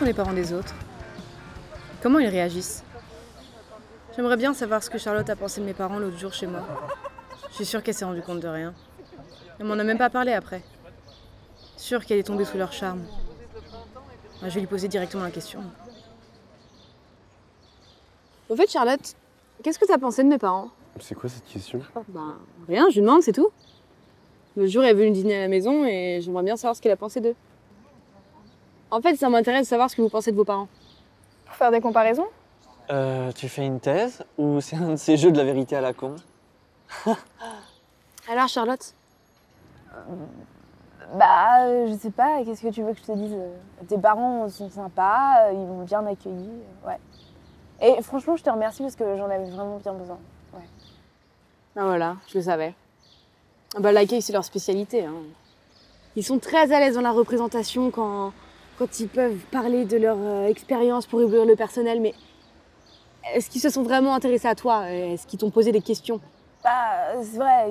sont les parents des autres? Comment ils réagissent? J'aimerais bien savoir ce que Charlotte a pensé de mes parents l'autre jour chez moi. Je suis sûre qu'elle s'est rendue compte de rien. Elle m'en a même pas parlé après. Sûre qu'elle est tombée sous leur charme. Je vais lui poser directement la question. Au fait, Charlotte, qu'est-ce que t'as pensé de mes parents? C'est quoi cette question? Ben, rien, je lui demande, c'est tout. Le jour, elle est venue dîner à la maison et j'aimerais bien savoir ce qu'elle a pensé d'eux. En fait, ça m'intéresse de savoir ce que vous pensez de vos parents. Pour faire des comparaisons? Tu fais une thèse ou c'est un de ces jeux de la vérité à la con? Alors, Charlotte? Je sais pas, qu'est-ce que tu veux que je te dise? Tes parents sont sympas, ils m'ont bien accueilli, ouais. Et franchement, je te remercie parce que j'en avais vraiment bien besoin. Ouais. Ah voilà, je le savais. Bah, l'accueil, c'est leur spécialité. Hein. Ils sont très à l'aise dans la représentation quand ils peuvent parler de leur expérience pour éblouir le personnel, mais est-ce qu'ils se sont vraiment intéressés à toi? Est-ce qu'ils t'ont posé des questions? C'est vrai,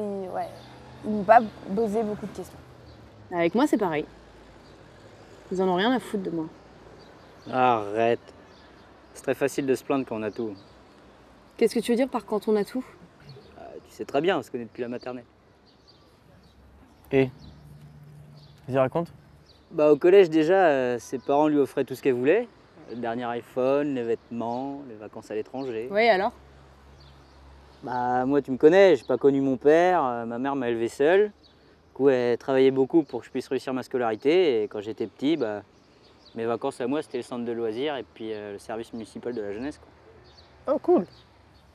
ils m'ont pas posé beaucoup de questions. Avec moi, c'est pareil. Ils en ont rien à foutre de moi. Arrête. C'est très facile de se plaindre quand on a tout. Qu'est-ce que tu veux dire par quand on a tout? Tu sais très bien, on se connaît depuis la maternelle. Et vas-y, raconte. Bah, au collège, déjà, ses parents lui offraient tout ce qu'elle voulait. Le dernier iPhone, les vêtements, les vacances à l'étranger. Oui, alors? Bah, moi, tu me connais, j'ai pas connu mon père. Ma mère m'a élevé seule. Du coup, elle travaillait beaucoup pour que je puisse réussir ma scolarité. Et quand j'étais petit, bah, mes vacances à moi, c'était le centre de loisirs et puis le service municipal de la jeunesse, quoi. Oh, cool.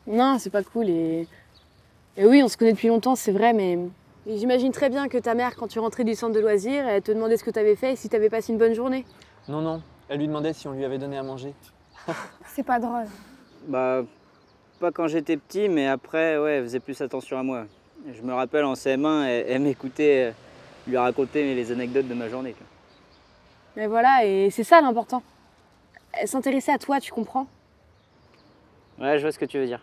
Non, c'est pas cool. Et oui, on se connaît depuis longtemps, c'est vrai, mais j'imagine très bien que ta mère, quand tu rentrais du centre de loisirs, elle te demandait ce que t'avais fait et si t'avais passé une bonne journée. Non, elle lui demandait si on lui avait donné à manger. C'est pas drôle. Bah, pas quand j'étais petit, mais après, ouais, elle faisait plus attention à moi. Je me rappelle en CM1, elle m'écoutait lui raconter les anecdotes de ma journée, quoi. Mais voilà, et c'est ça l'important. Elle s'intéressait à toi, tu comprends? Ouais, je vois ce que tu veux dire.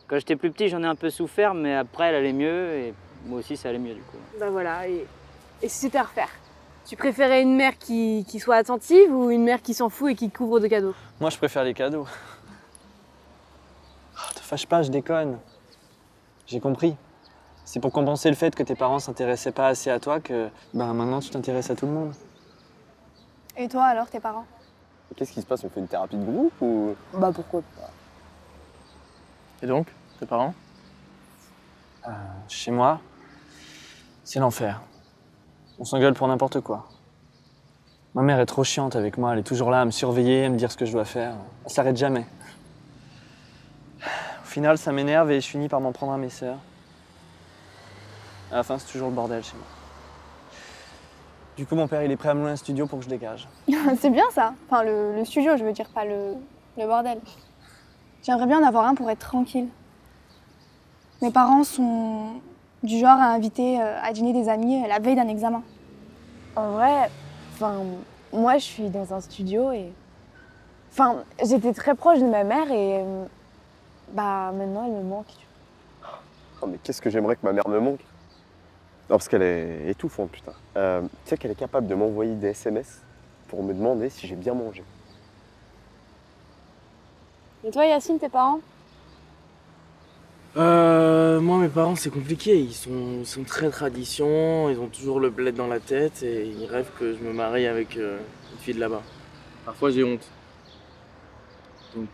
Quand j'étais plus petit, j'en ai un peu souffert, mais après, elle allait mieux et moi aussi, ça allait mieux, du coup. Bah voilà, et si c'était à refaire? Tu préférais une mère qui soit attentive ou une mère qui s'en fout et qui te couvre de cadeaux? Moi, je préfère les cadeaux. Oh, te fâche pas, je déconne. J'ai compris. C'est pour compenser le fait que tes parents s'intéressaient pas assez à toi que maintenant tu t'intéresses à tout le monde. Et toi alors, tes parents? Qu'est-ce qui se passe? On fait une thérapie de groupe ou... Bah pourquoi pas? Et donc, tes parents? Chez moi, c'est l'enfer. On s'engueule pour n'importe quoi. Ma mère est trop chiante avec moi, elle est toujours là à me surveiller, à me dire ce que je dois faire. Elle s'arrête jamais. Au final, ça m'énerve et je finis par m'en prendre à mes sœurs. À la fin, c'est toujours le bordel chez moi. Du coup, mon père, il est prêt à me louer un studio pour que je dégage. C'est bien ça. Enfin, le studio, je veux dire, pas le bordel. J'aimerais bien en avoir un pour être tranquille. Mes parents sont du genre à inviter à dîner des amis la veille d'un examen. En vrai, moi, je suis dans un studio et... j'étais très proche de ma mère et... maintenant, elle me manque. Oh, mais qu'est-ce que j'aimerais que ma mère me manque? Non, parce qu'elle est étouffante, putain. Tu sais qu'elle est capable de m'envoyer des SMS pour me demander si j'ai bien mangé. Et toi, Yacine, tes parents? Moi, mes parents, c'est compliqué. Ils sont très tradition, ils ont toujours le bled dans la tête et ils rêvent que je me marie avec une fille de là-bas. Parfois, j'ai honte. Donc,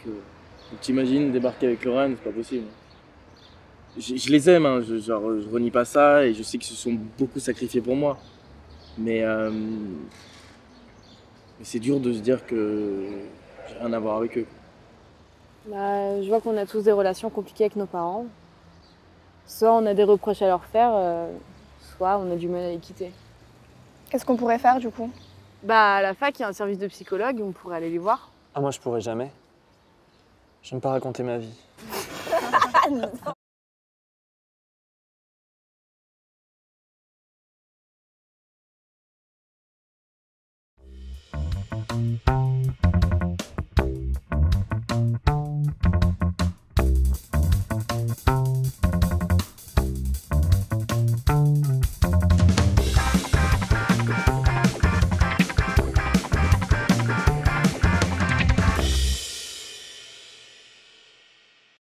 t'imagines débarquer avec Lorraine, c'est pas possible. Je les aime, hein, je renie pas ça et je sais qu'ils se sont beaucoup sacrifiés pour moi. Mais c'est dur de se dire que j'ai rien à voir avec eux. Bah, je vois qu'on a tous des relations compliquées avec nos parents. Soit on a des reproches à leur faire, soit on a du mal à les quitter. Qu'est-ce qu'on pourrait faire du coup? Bah, à la fac, il y a un service de psychologue, on pourrait aller les voir. Ah, moi, je pourrais jamais. J'aime pas raconter ma vie.